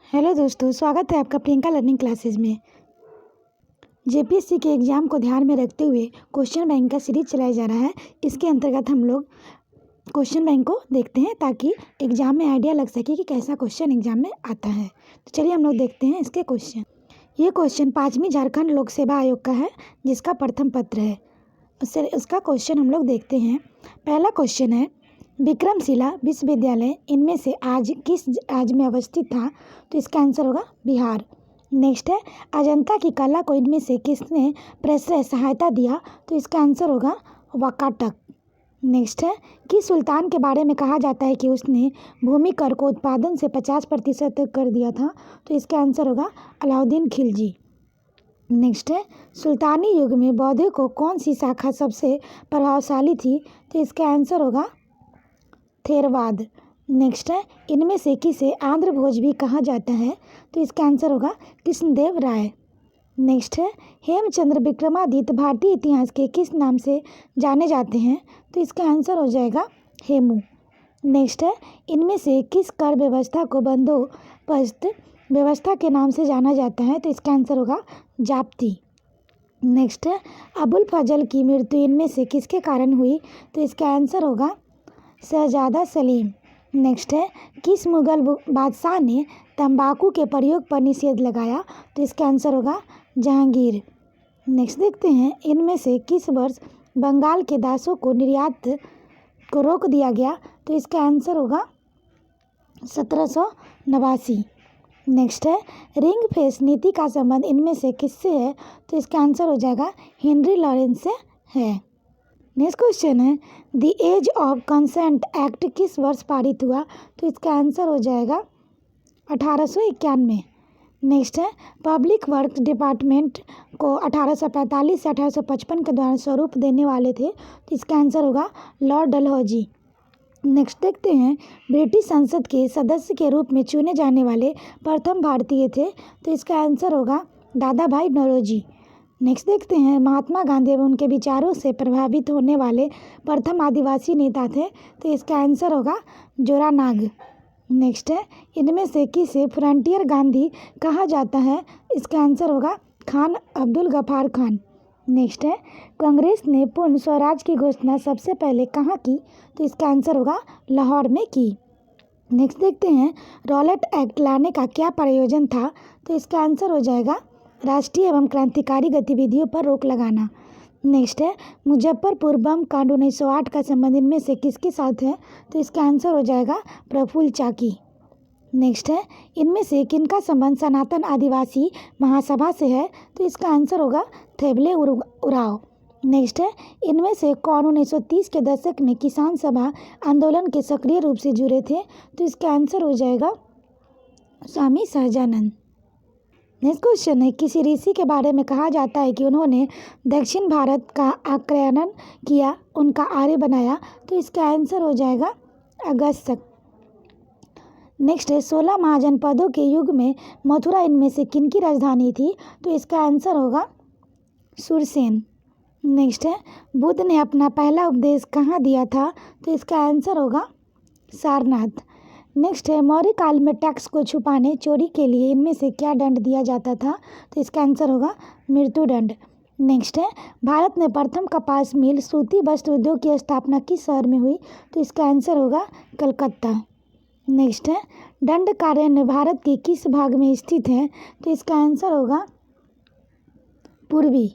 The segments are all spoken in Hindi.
हेलो दोस्तों, स्वागत है आपका प्रियंका लर्निंग क्लासेस में। जेपीएससी के एग्ज़ाम को ध्यान में रखते हुए क्वेश्चन बैंक का सीरीज चलाया जा रहा है। इसके अंतर्गत हम लोग क्वेश्चन बैंक को देखते हैं ताकि एग्ज़ाम में आइडिया लग सके कि कैसा क्वेश्चन एग्ज़ाम में आता है। तो चलिए हम लोग देखते हैं इसके क्वेश्चन। ये क्वेश्चन 5वीं झारखंड लोक सेवा आयोग का है, जिसका प्रथम पत्र है। उसका क्वेश्चन हम लोग देखते हैं। पहला क्वेश्चन है, विक्रमशिला विश्वविद्यालय इनमें से आज किस राज्य में अवस्थित था? तो इसका आंसर होगा बिहार। नेक्स्ट है, अजंता की कला को इनमें से किसने प्रश्रय सहायता दिया? तो इसका आंसर होगा वाकाटक। नेक्स्ट है, किस सुल्तान के बारे में कहा जाता है कि उसने भूमि कर को उत्पादन से 50% तक कर दिया था? तो इसका आंसर होगा अलाउद्दीन खिलजी। नेक्स्ट है, सुल्तानी युग में बौद्ध को कौन सी शाखा सबसे प्रभावशाली थी? तो इसका आंसर होगा थेरवाद। नेक्स्ट है, इनमें से किसे आंध्र भोज भी कहा जाता है? तो इसका आंसर होगा कृष्णदेव राय। नेक्स्ट है, हेमचंद्र विक्रमादित्य भारतीय इतिहास के किस नाम से जाने जाते हैं? तो इसका आंसर हो जाएगा हेमू। नेक्स्ट है, इनमें से किस कर व्यवस्था को बंदोबस्त व्यवस्था के नाम से जाना जाता है? तो इसका आंसर होगा जाप्ती। नेक्स्ट है, अबुल फजल की मृत्यु इनमें से किसके कारण हुई? तो इसका आंसर होगा शहजादा सलीम। नेक्स्ट है, किस मुगल बादशाह ने तंबाकू के प्रयोग पर निषेध लगाया? तो इसका आंसर होगा जहांगीर। नेक्स्ट देखते हैं, इनमें से किस वर्ष बंगाल के दासों को निर्यात को रोक दिया गया? तो इसका आंसर होगा 1789। नेक्स्ट है, रिंग फेंस नीति का संबंध इनमें से किससे है? तो इसका आंसर हो जाएगा हेनरी लॉरेंस से है। नेक्स्ट क्वेश्चन है, the age of consent act किस वर्ष पारित हुआ? तो इसका आंसर हो जाएगा 1891। नेक्स्ट है, पब्लिक वर्क्स डिपार्टमेंट को 1845 से 1855 के दौरान स्वरूप देने वाले थे? तो इसका आंसर होगा लॉर्ड डलहौजी। नेक्स्ट देखते हैं, ब्रिटिश संसद के सदस्य के रूप में चुने जाने वाले प्रथम भारतीय थे? तो इसका आंसर होगा दादा भाई नौरोजी। नेक्स्ट देखते हैं, महात्मा गांधी एवं उनके विचारों से प्रभावित होने वाले प्रथम आदिवासी नेता थे? तो इसका आंसर होगा जोरानाग। नेक्स्ट है, इनमें से किसे फ्रंटियर गांधी कहा जाता है? इसका आंसर होगा खान अब्दुल गफार खान। नेक्स्ट है, कांग्रेस ने पूर्ण स्वराज की घोषणा सबसे पहले कहाँ की? तो इसका आंसर होगा लाहौर में की। नेक्स्ट देखते हैं, रॉलेट एक्ट लाने का क्या प्रयोजन था? तो इसका आंसर हो जाएगा राष्ट्रीय एवं क्रांतिकारी गतिविधियों पर रोक लगाना। नेक्स्ट है, मुजफ्फरपुर बम कांड 1908 का संबंध इनमें से किसके साथ है? तो इसका आंसर हो जाएगा प्रफुल्ल चाकी। नेक्स्ट है, इनमें से किनका संबंध सनातन आदिवासी महासभा से है? तो इसका आंसर होगा थेबले उराव। नेक्स्ट है, इनमें से कौन 1930 के दशक में किसान सभा आंदोलन के सक्रिय रूप से जुड़े थे? तो इसका आंसर हो जाएगा स्वामी सहजानंद। नेक्स्ट क्वेश्चन है, किसी ऋषि के बारे में कहा जाता है कि उन्होंने दक्षिण भारत का आक्रमण किया, उनका आर्य बनाया? तो इसका आंसर हो जाएगा अगस्त्य। नेक्स्ट है, 16 महाजनपदों के युग में मथुरा इनमें से किनकी राजधानी थी? तो इसका आंसर होगा सुरसेन। नेक्स्ट है, बुद्ध ने अपना पहला उपदेश कहाँ दिया था? तो इसका आंसर होगा सारनाथ। नेक्स्ट है, मौर्य काल में टैक्स को छुपाने चोरी के लिए इनमें से क्या दंड दिया जाता था? तो इसका आंसर होगा मृत्युदंड। नेक्स्ट है, भारत में प्रथम कपास मिल सूती वस्त्र उद्योग की स्थापना किस शहर में हुई? तो इसका आंसर होगा कलकत्ता। नेक्स्ट है, दंडकारण्य भारत के किस भाग में स्थित है? तो इसका आंसर होगा पूर्वी।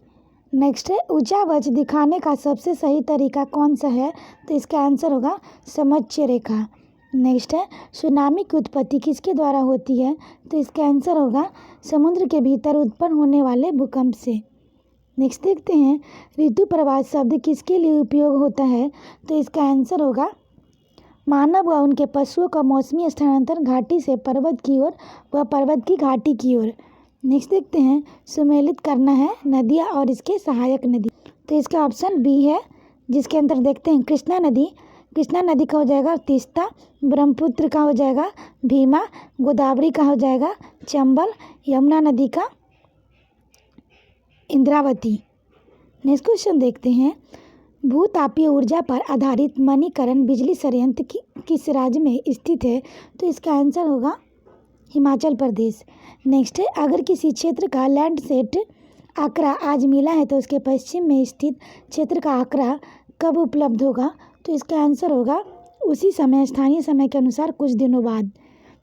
नेक्स्ट है, ऊंचा वज्र दिखाने का सबसे सही तरीका कौन सा है? तो इसका आंसर होगा समोच्च रेखा। नेक्स्ट है, सुनामी की उत्पत्ति किसके द्वारा होती है? तो इसका आंसर होगा समुद्र के भीतर उत्पन्न होने वाले भूकंप से। नेक्स्ट देखते हैं, ऋतु प्रवास शब्द किसके लिए उपयोग होता है? तो इसका आंसर होगा मानव व उनके पशुओं का मौसमी स्थानांतरण घाटी से पर्वत की ओर व पर्वत की घाटी की ओर। नेक्स्ट देखते हैं, सुमेलित करना है नदियाँ और इसके सहायक नदी? तो इसका ऑप्शन बी है, जिसके अंदर देखते हैं कृष्णा नदी। कृष्णा नदी का हो जाएगा तीस्ता, ब्रह्मपुत्र का हो जाएगा भीमा, गोदावरी का हो जाएगा चंबल, यमुना नदी का इंद्रावती। नेक्स्ट क्वेश्चन देखते हैं, भूतापीय ऊर्जा पर आधारित मणिकरण बिजली संयंत्र किस राज्य में स्थित है? तो इसका आंसर होगा हिमाचल प्रदेश। नेक्स्ट है, अगर किसी क्षेत्र का लैंडसेट आंकड़ा आज मिला है तो उसके पश्चिम में स्थित क्षेत्र का आंकड़ा कब उपलब्ध होगा? तो इसका आंसर होगा उसी समय, स्थानीय समय के अनुसार कुछ दिनों बाद।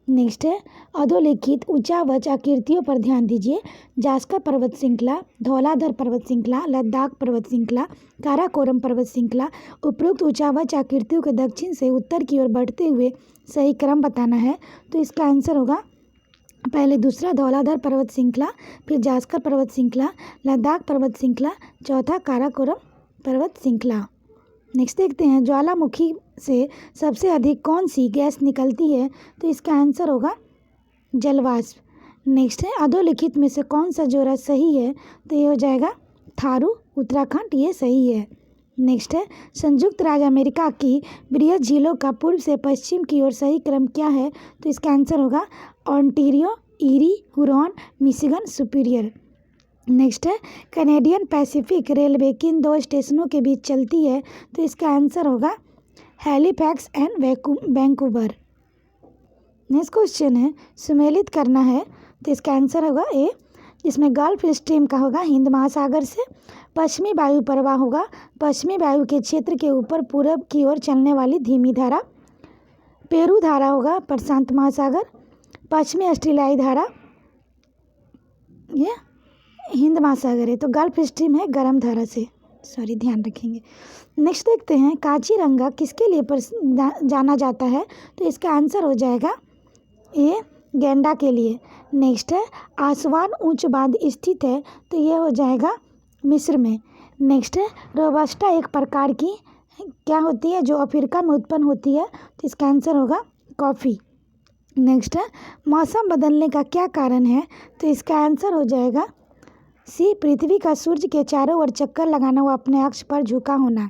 नेक्स्ट है, अधोलिखित उच्चावच आकृतियों पर ध्यान दीजिए। जास्कर पर्वत श्रृंखला, धौलाधर पर्वत श्रृंखला, लद्दाख पर्वत श्रृंखला, काराकोरम पर्वत श्रृंखला। उपरोक्त उच्चावच आकृतियों के दक्षिण से उत्तर की ओर बढ़ते हुए सही क्रम बताना है। तो इसका आंसर होगा पहले दूसरा धौलाधर पर्वत श्रृंखला, फिर जास्कर पर्वत श्रृंखला, लद्दाख पर्वत श्रृंखला, चौथा काराकोरम पर्वत श्रृंखला। नेक्स्ट देखते हैं, ज्वालामुखी से सबसे अधिक कौन सी गैस निकलती है? तो इसका आंसर होगा जलवाष्प। नेक्स्ट है, अधोलिखित में से कौन सा जोड़ा सही है? तो ये हो जाएगा थारू, उत्तराखंड, ये सही है। नेक्स्ट है, संयुक्त राज्य अमेरिका की बृहद झीलों का पूर्व से पश्चिम की ओर सही क्रम क्या है? तो इसका आंसर होगा Ontario, eerie, Huron, Michigan, superior. Next है, कैनेडियन पैसिफिक रेलवे किन दो स्टेशनों के बीच चलती है? तो इसका आंसर होगा Halifax and Vancouver. Next question है, सुमेलित करना है, तो इसका आंसर होगा ए, जिसमें गल्फ स्ट्रीम का होगा हिंद महासागर से, पश्चिमी वायु प्रवाह होगा पश्चिमी वायु के क्षेत्र के ऊपर पूरब की ओर चलने वाली धीमी धारा, पेरू धारा होगा प्रशांत महासागर, पश्चिमी ऑस्ट्रेलियाई धारा ये हिंद महासागर है, तो गल्फ स्ट्रीम है गर्म धारा से, सॉरी ध्यान रखेंगे। नेक्स्ट देखते हैं, काजीरंगा किसके लिए जाना जाता है? तो इसका आंसर हो जाएगा ए, गैंडा के लिए। नेक्स्ट है, आसवान उच्च बांध स्थित है, तो ये हो जाएगा मिस्र में। नेक्स्ट है, रोबस्टा एक प्रकार की क्या होती है जो अफ्रीका में उत्पन्न होती है? तो इसका आंसर होगा कॉफ़ी। नेक्स्ट है, मौसम बदलने का क्या कारण है? तो इसका आंसर हो जाएगा सी, पृथ्वी का सूर्य के चारों ओर चक्कर लगाना व अपने अक्ष पर झुका होना।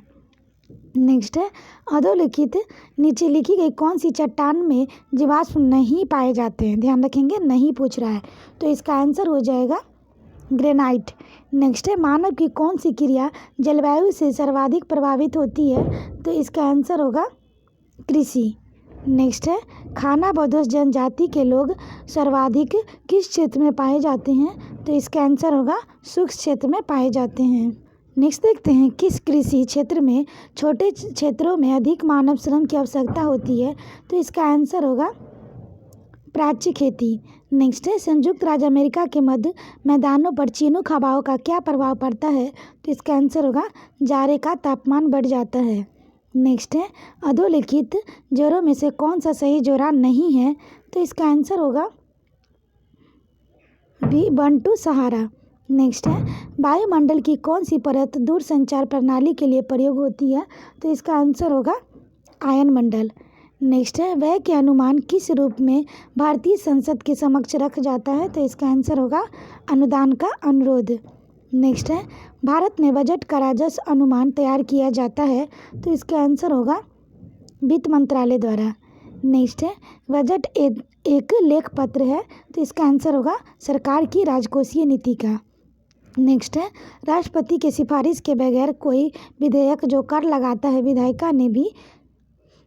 नेक्स्ट है, अधोलिखित नीचे लिखी गई कौन सी चट्टान में जीवाश्म नहीं पाए जाते हैं? ध्यान रखेंगे, नहीं पूछ रहा है, तो इसका आंसर हो जाएगा ग्रेनाइट। नेक्स्ट है, मानव की कौन सी क्रिया जलवायु से सर्वाधिक प्रभावित होती है? तो इसका आंसर होगा कृषि। नेक्स्ट है, खाना बदोश जनजाति के लोग सर्वाधिक किस क्षेत्र में पाए जाते हैं? तो इसका आंसर होगा शुष्क क्षेत्र में पाए जाते हैं। नेक्स्ट देखते हैं, किस कृषि क्षेत्र में छोटे क्षेत्रों में अधिक मानव श्रम की आवश्यकता होती है? तो इसका आंसर होगा प्राच्य खेती। नेक्स्ट है, संयुक्त राज्य अमेरिका के मध्य मैदानों पर चिनूक हवाओं का क्या प्रभाव पड़ता है? तो इसका आंसर होगा जाड़े का तापमान बढ़ जाता है। नेक्स्ट है, अधोलिखित जोड़ों में से कौन सा सही जोड़ा नहीं है? तो इसका आंसर होगा बी, बंटू सहारा। नेक्स्ट है, वायुमंडल की कौन सी परत दूरसंचार प्रणाली के लिए प्रयोग होती है? तो इसका आंसर होगा आयन मंडल। नेक्स्ट है, व्यय के अनुमान किस रूप में भारतीय संसद के समक्ष रख जाता है? तो इसका आंसर होगा अनुदान का अनुरोध। नेक्स्ट है, भारत में बजट का राजस्व अनुमान तैयार किया जाता है? तो इसका आंसर होगा वित्त मंत्रालय द्वारा। नेक्स्ट है, बजट एक लेख पत्र है, तो इसका आंसर होगा सरकार की राजकोषीय नीति का। नेक्स्ट है, राष्ट्रपति के सिफारिश के बगैर कोई विधेयक जो कर लगाता है विधायिका ने भी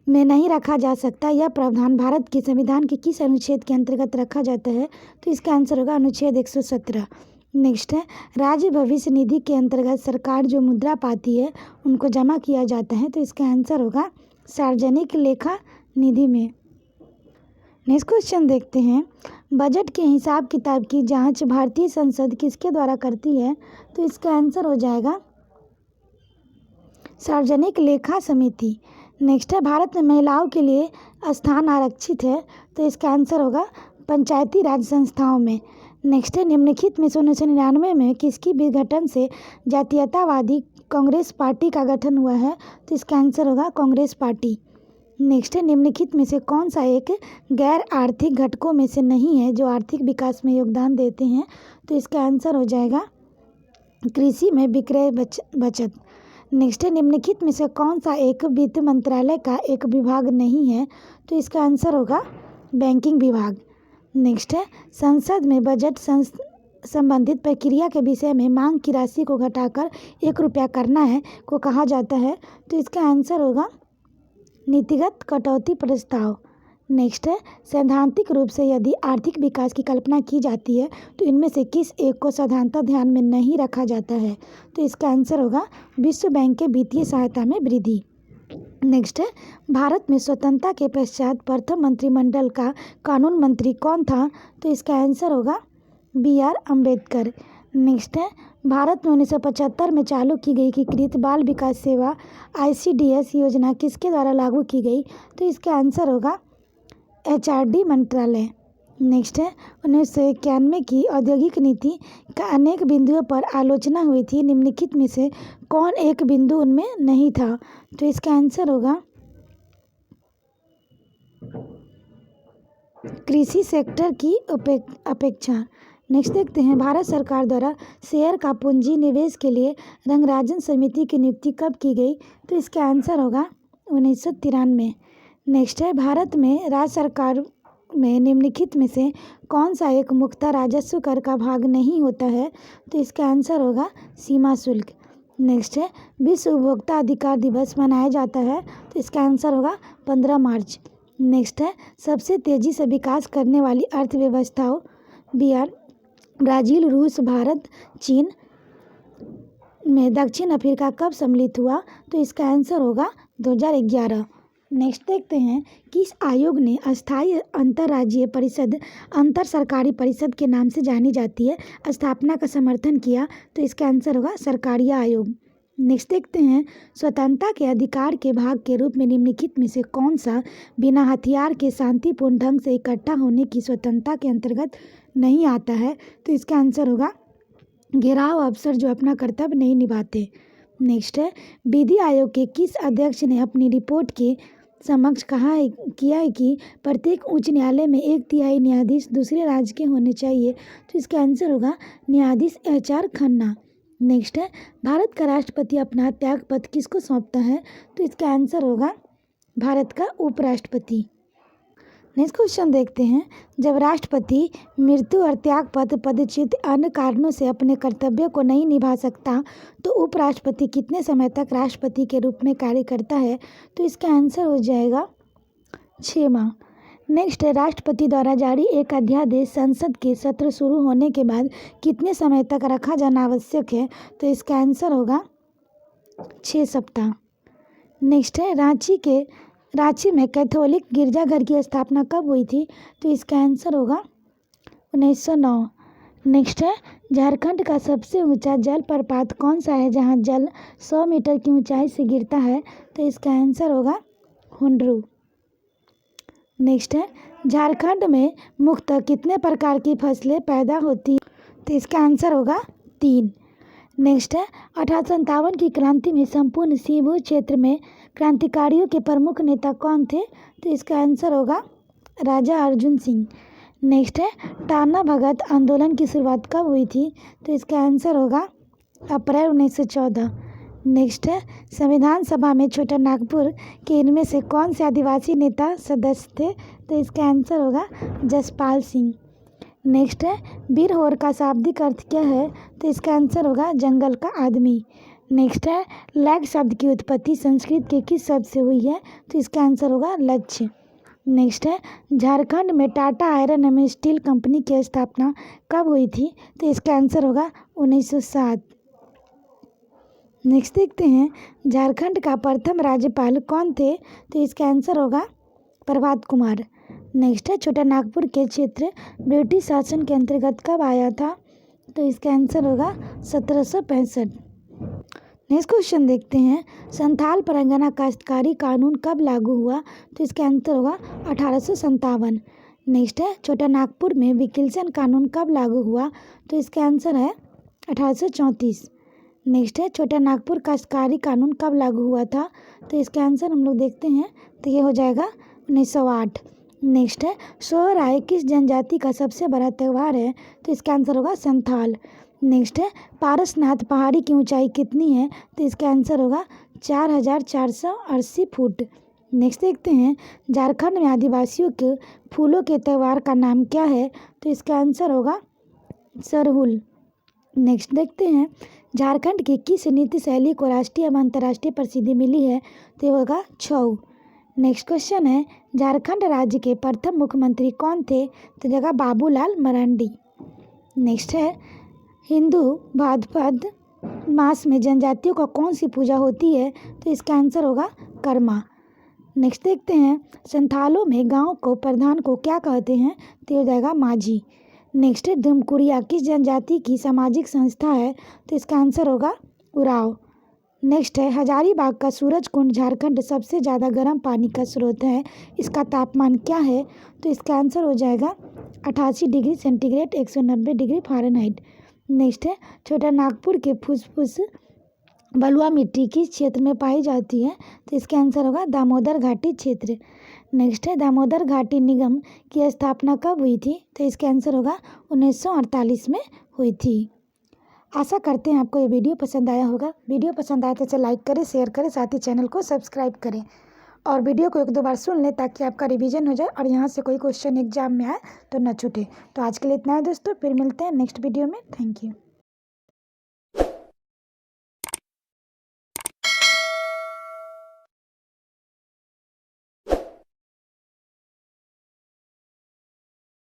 में नहीं रखा जा सकता, यह प्रावधान भारत के संविधान के किस अनुच्छेद के अंतर्गत रखा जाता है? तो इसका आंसर होगा अनुच्छेद 117। नेक्स्ट है, राज्य भविष्य निधि के अंतर्गत सरकार जो मुद्रा पाती है उनको जमा किया जाता है, तो इसका आंसर होगा सार्वजनिक लेखा निधि में। नेक्स्ट क्वेश्चन देखते हैं, बजट के हिसाब किताब की जांच भारतीय संसद किसके द्वारा करती है? तो इसका आंसर हो जाएगा सार्वजनिक लेखा समिति। नेक्स्ट है, भारत में महिलाओं के लिए स्थान आरक्षित है, तो इसका आंसर होगा पंचायती राज संस्थाओं में। नेक्स्ट है, निम्नलिखित में 1999 में किसकी विघटन से जातीयतावादी कांग्रेस पार्टी का गठन हुआ है? तो इसका आंसर होगा कांग्रेस पार्टी। नेक्स्ट है, निम्नलिखित में से कौन सा एक गैर आर्थिक घटकों में से नहीं है जो आर्थिक विकास में योगदान देते हैं? तो इसका आंसर हो जाएगा कृषि में विक्रय बचत। नेक्स्ट है, निम्नलिखित में से कौन सा एक वित्त मंत्रालय का एक विभाग नहीं है? तो इसका आंसर होगा बैंकिंग विभाग। नेक्स्ट है, संसद में बजट संबंधित प्रक्रिया के विषय में मांग की राशि को घटाकर 1 रुपया करना है को कहा जाता है? तो इसका आंसर होगा नीतिगत कटौती प्रस्ताव। नेक्स्ट है सैद्धांतिक रूप से यदि आर्थिक विकास की कल्पना की जाती है तो इनमें से किस एक को साधारणतः ध्यान में नहीं रखा जाता है? तो इसका आंसर होगा विश्व बैंक के वित्तीय सहायता में वृद्धि। नेक्स्ट है भारत में स्वतंत्रता के पश्चात प्रथम मंत्रिमंडल का कानून मंत्री कौन था? तो इसका आंसर होगा BR अम्बेडकर। नेक्स्ट है भारत में 1975 में चालू की गई एकीकृत बाल विकास सेवा ICDS योजना किसके द्वारा लागू की गई? तो इसका आंसर होगा HRD मंत्रालय। नेक्स्ट है 1991 की औद्योगिक नीति का अनेक बिंदुओं पर आलोचना हुई थी, निम्नलिखित में से कौन एक बिंदु उनमें नहीं था? तो इसका आंसर होगा कृषि सेक्टर की अपेक्षा। नेक्स्ट देखते हैं भारत सरकार द्वारा शेयर का पूंजी निवेश के लिए रंगराजन समिति की नियुक्ति कब की गई? तो इसका आंसर होगा 1993। नेक्स्ट है भारत में राज्य सरकार में निम्नलिखित में से कौन सा एक मुख्य राजस्व कर का भाग नहीं होता है? तो इसका आंसर होगा सीमा शुल्क। नेक्स्ट है विश्व उपभोक्ता अधिकार दिवस मनाया जाता है, तो इसका आंसर होगा 15 मार्च। नेक्स्ट है सबसे तेज़ी से विकास करने वाली अर्थव्यवस्थाओं BR ब्राज़ील, रूस, भारत, चीन में दक्षिण अफ्रीका कब सम्मिलित हुआ? तो इसका आंसर होगा 2011। नेक्स्ट देखते हैं किस आयोग ने अस्थायी अंतर्राज्यीय परिषद अंतर सरकारी परिषद के नाम से जानी जाती है स्थापना का समर्थन किया? तो इसका आंसर होगा सरकारिय आयोग। नेक्स्ट देखते हैं स्वतंत्रता के अधिकार के भाग के रूप में निम्नलिखित में से कौन सा बिना हथियार के शांतिपूर्ण ढंग से इकट्ठा होने की स्वतंत्रता के अंतर्गत नहीं आता है? तो इसका आंसर होगा घेराव अफसर जो अपना कर्तव्य नहीं निभाते। नेक्स्ट है विधि आयोग के किस अध्यक्ष ने अपनी रिपोर्ट के समक्ष किया है कि प्रत्येक उच्च न्यायालय में 1/3 न्यायाधीश दूसरे राज्य के होने चाहिए? तो इसका आंसर होगा न्यायाधीश HR खन्ना। नेक्स्ट है भारत का राष्ट्रपति अपना त्यागपत्र किसको सौंपता है? तो इसका आंसर होगा भारत का उपराष्ट्रपति। नेक्स्ट क्वेश्चन देखते हैं जब राष्ट्रपति मृत्यु और त्यागपत्र पदच्युत अन्य कारणों से अपने कर्तव्यों को नहीं निभा सकता तो उपराष्ट्रपति कितने समय तक राष्ट्रपति के रूप में कार्य करता है? तो इसका आंसर हो जाएगा 6 माह। नेक्स्ट है राष्ट्रपति द्वारा जारी एक अध्यादेश संसद के सत्र शुरू होने के बाद कितने समय तक रखा जाना आवश्यक है? तो इसका आंसर होगा 6 सप्ताह। नेक्स्ट है रांची में कैथोलिक गिरजाघर की स्थापना कब हुई थी? तो इसका आंसर होगा 1909। नेक्स्ट है झारखंड का सबसे ऊंचा जलप्रपात कौन सा है जहां जल 100 मीटर की ऊंचाई से गिरता है? तो इसका आंसर होगा हुंड्रू। नेक्स्ट है झारखंड में मुख्यतः कितने प्रकार की फसलें पैदा होती? तो इसका आंसर होगा 3। नेक्स्ट है 1857 की क्रांति में संपूर्ण सीबू क्षेत्र में क्रांतिकारियों के प्रमुख नेता कौन थे? तो इसका आंसर होगा राजा अर्जुन सिंह। नेक्स्ट है टाना भगत आंदोलन की शुरुआत कब हुई थी? तो इसका आंसर होगा अप्रैल 1914। नेक्स्ट है संविधान सभा में छोटा नागपुर के इनमें से कौन से आदिवासी नेता सदस्य थे? तो इसका आंसर होगा जसपाल सिंह। नेक्स्ट है बिरहोर का शाब्दिक अर्थ क्या है? तो इसका आंसर होगा जंगल का आदमी। नेक्स्ट है लैग शब्द की उत्पत्ति संस्कृत के किस शब्द से हुई है? तो इसका आंसर होगा लक्ष्य। नेक्स्ट है झारखंड में Tata iron and steel company की स्थापना कब हुई थी? तो इसका आंसर होगा 1907। नेक्स्ट देखते हैं झारखंड का प्रथम राज्यपाल कौन थे? तो इसका आंसर होगा प्रभात कुमार। नेक्स्ट है छोटा नागपुर के क्षेत्र ब्रिटिश शासन के अंतर्गत कब आया था? तो इसका आंसर होगा 1765। नेक्स्ट क्वेश्चन देखते हैं संथाल परगना काश्तकारी कानून कब लागू हुआ? तो इसका आंसर होगा 1857। नेक्स्ट है छोटा नागपुर में विकिल्सन कानून कब लागू हुआ? तो इसका आंसर है 1834। नेक्स्ट है छोटा नागपुर काश्तकारी कानून कब लागू हुआ था? तो इसका आंसर हम लोग देखते हैं तो ये हो जाएगा 1908। नेक्स्ट है सोहराय किस जनजाति का सबसे बड़ा त्यौहार है? तो इसका आंसर होगा संथाल। नेक्स्ट है पारसनाथ पहाड़ी की ऊंचाई कितनी है? तो इसका आंसर होगा 4480 फुट। नेक्स्ट देखते हैं झारखंड में आदिवासियों के फूलों के त्यौहार का नाम क्या है? तो इसका आंसर होगा सरहुल। नेक्स्ट देखते हैं झारखंड की किस नृत्य शैली को राष्ट्रीय एवं अंतर्राष्ट्रीय प्रसिद्धि मिली है? तो ये होगा छऊ। नेक्स्ट क्वेश्चन है, झारखंड राज्य के प्रथम मुख्यमंत्री कौन थे? तो जगह बाबूलाल मरांडी। नेक्स्ट है, हिंदू भाद्रपद मास में जनजातियों का कौन सी पूजा होती है? तो इसका आंसर होगा कर्मा। नेक्स्ट देखते हैं, संथालों में गांव को प्रधान को क्या कहते हैं? तो हो जाएगा माझी। नेक्स्ट है, धुमकुरिया किस जनजाति की सामाजिक संस्था है? तो इसका आंसर होगा उराव। नेक्स्ट है, हजारीबाग का सूरज कुंड झारखंड सबसे ज़्यादा गर्म पानी का स्रोत है, इसका तापमान क्या है? तो इसका आंसर हो जाएगा 88 degree centigrade 190 degree Fahrenheit. Next है, छोटा नागपुर के फुसफुस बलुआ मिट्टी किस क्षेत्र में पाई जाती है? तो इसका आंसर होगा दामोदर घाटी क्षेत्र। नेक्स्ट है, दामोदर घाटी निगम की स्थापना कब हुई थी? तो इसका आंसर होगा 1948 में हुई थी। आशा करते हैं आपको ये वीडियो पसंद आया होगा। वीडियो पसंद आए तो इसे लाइक करें, शेयर करें, साथ ही चैनल को सब्सक्राइब करें और वीडियो को 1-2 बार सुन लें ताकि आपका रिवीजन हो जाए और यहाँ से कोई क्वेश्चन एग्जाम में आए तो न छूटे। तो आज के लिए इतना है दोस्तों, फिर मिलते हैं नेक्स्ट वीडियो में। Thank you.